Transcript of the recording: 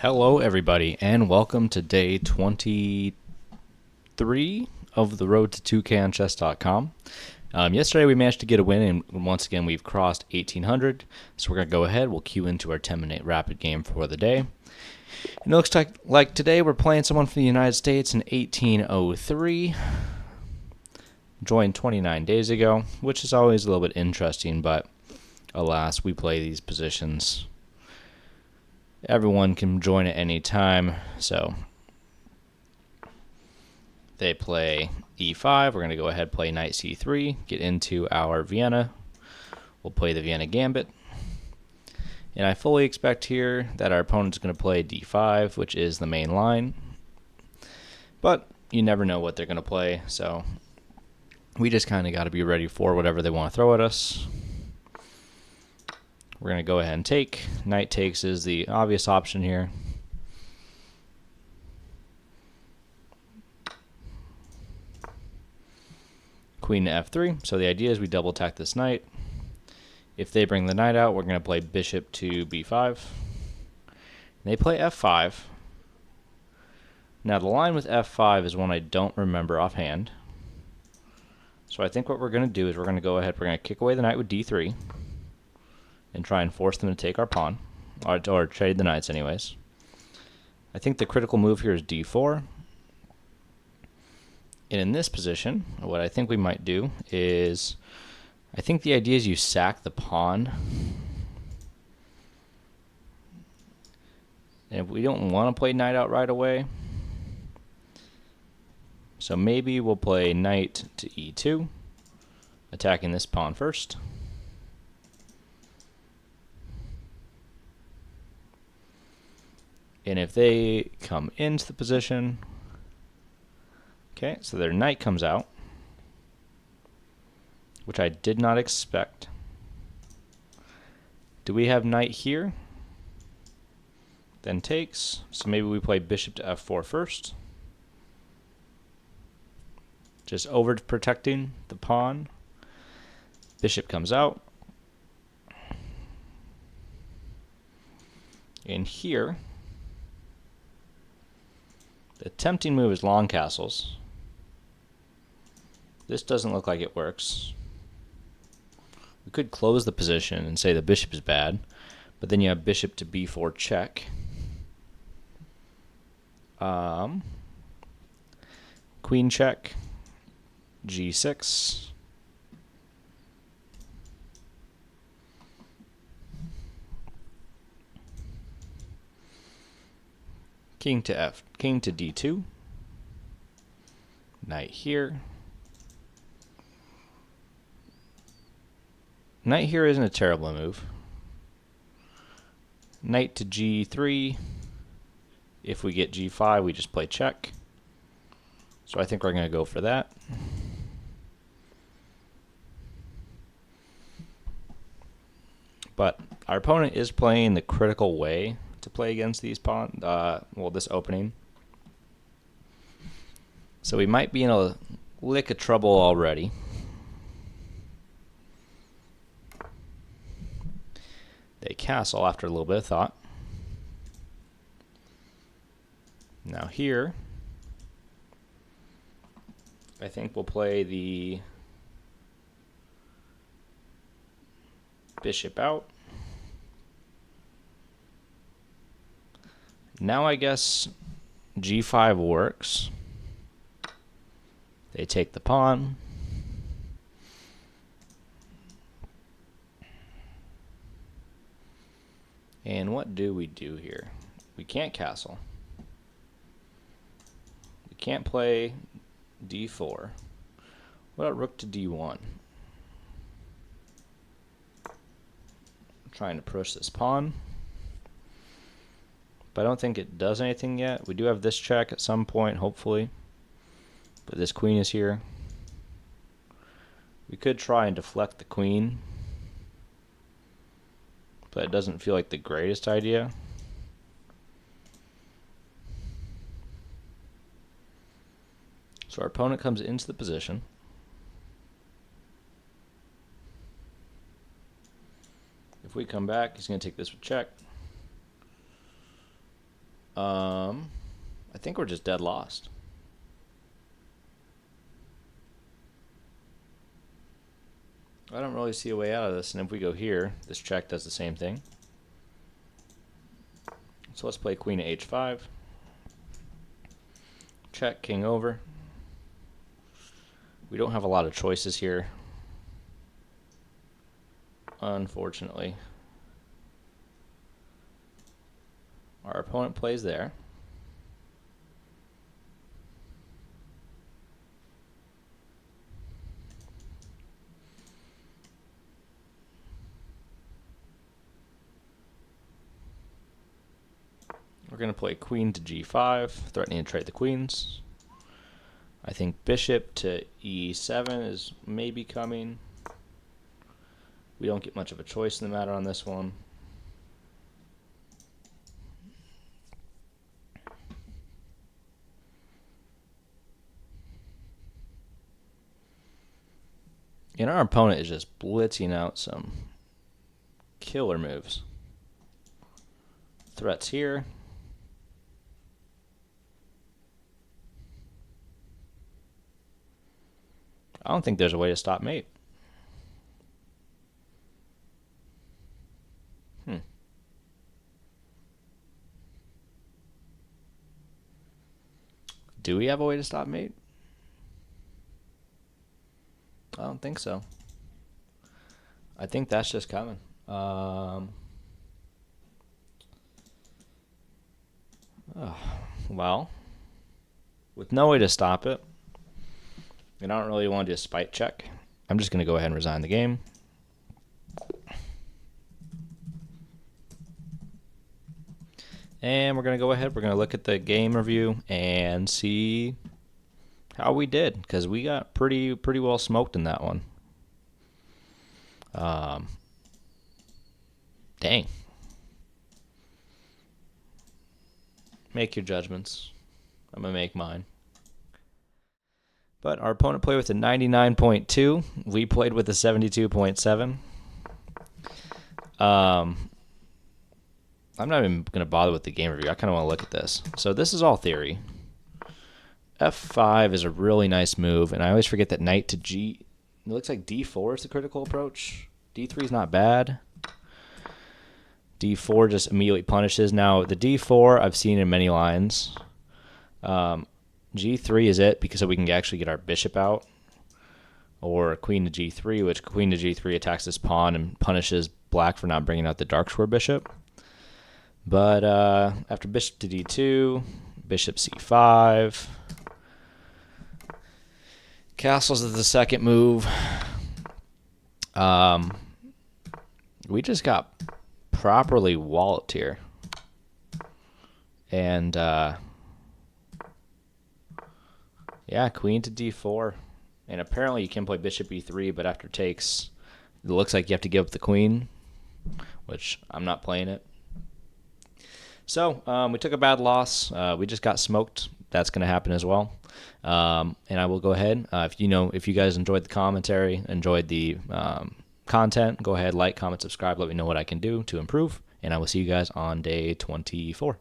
Hello, everybody, and welcome to day 23 of the road to toucanchess.com. Yesterday we managed to get a win, and once again we've crossed 1800. So we're going to go ahead. We'll cue into our 10-minute rapid game for the day. And it looks like today we're playing someone from the United States in 1803. Joined 29 days ago, which is always a little bit interesting, but alas, we play these positions. Everyone can join at any time, so they play e5. We're going to go ahead and play knight c3, get into our Vienna. We'll play the Vienna Gambit. And I fully expect here that our opponent's going to play d5, which is the main line. But you never know what they're going to play, so we just kind of got to be ready for whatever they want to throw at us. We're going to go ahead and take. Knight takes is the obvious option here. Queen to f3. So the idea is we double attack this knight. If they bring the knight out, we're going to play bishop to b5. And they play f5. Now the line with f5 is one I don't remember offhand. So I think what we're going to do is we're going to go ahead, we're going to kick away the knight with d3. And try and force them to take our pawn, or trade the knights anyways. I think the critical move here is d4. And in this position, what I think we might do is, I think the idea is you sack the pawn. And if we don't want to play knight out right away, so maybe we'll play knight to e2, attacking this pawn first. And if they come into the position, okay, so their knight comes out, which I did not expect. Do we have knight here? Then takes, so maybe we play bishop to f4 first. Just over protecting the pawn. Bishop comes out. And here, the tempting move is long castles. This doesn't look like it works. We could close the position and say the bishop is bad, but then you have bishop to b4 check. Queen check, g6. King to d2. Knight here. Knight here isn't a terrible move. Knight to g3. If we get g5, we just play check. So I think we're going to go for that. But our opponent is playing the critical way to play against these pawns, this opening. So we might be in a lick of trouble already. They castle after a little bit of thought. Now here, I think we'll play the bishop out. Now I guess g5 works. They take the pawn. And what do we do here? We can't castle. We can't play d4. What about rook to d1? I'm trying to push this pawn, but I don't think it does anything yet. We do have this check at some point, hopefully. But this queen is here. We could try and deflect the queen, but it doesn't feel like the greatest idea. So our opponent comes into the position. If we come back, he's going to take this with check. I think we're just dead lost. I don't really see a way out of this, and if we go here, this check does the same thing. So let's play queen to h5. Check, king over. We don't have a lot of choices here, unfortunately. Our opponent plays there. We're going to play queen to g5, threatening to trade the queens. I think bishop to e7 is maybe coming. We don't get much of a choice in the matter on this one. And our opponent is just blitzing out some killer moves. Threats here. I don't think there's a way to stop mate. Do we have a way to stop mate? I don't think so. I think that's just coming. Well, with no way to stop it, and I don't really want to do a spite check, I'm just going to go ahead and resign the game. And we're going to go ahead, we're going to look at the game review and see how we did, because we got pretty well smoked in that one. Dang. Make your judgments. I'm going to make mine. But our opponent played with a 99.2. We played with a 72.7. I'm not even going to bother with the game review. I kind of want to look at this. So this is all theory. F5 is a really nice move, and I always forget that knight to G. It looks like D4 is the critical approach. D3 is not bad. D4 just immediately punishes. Now, the D4 I've seen in many lines. G3 is it because we can actually get our bishop out. Or queen to G3, which queen to G3 attacks this pawn and punishes black for not bringing out the dark square bishop. But after bishop to D2, bishop C5. Castles is the second move. We just got properly walloped here. And yeah, queen to D4. And apparently you can play bishop E3, but after takes, it looks like you have to give up the queen, which I'm not playing it. So we took a bad loss. We just got smoked. That's going to happen as well. And I will go ahead. If you guys enjoyed the commentary, enjoyed the content, go ahead, like, comment, subscribe. Let me know what I can do to improve. And I will see you guys on day 24.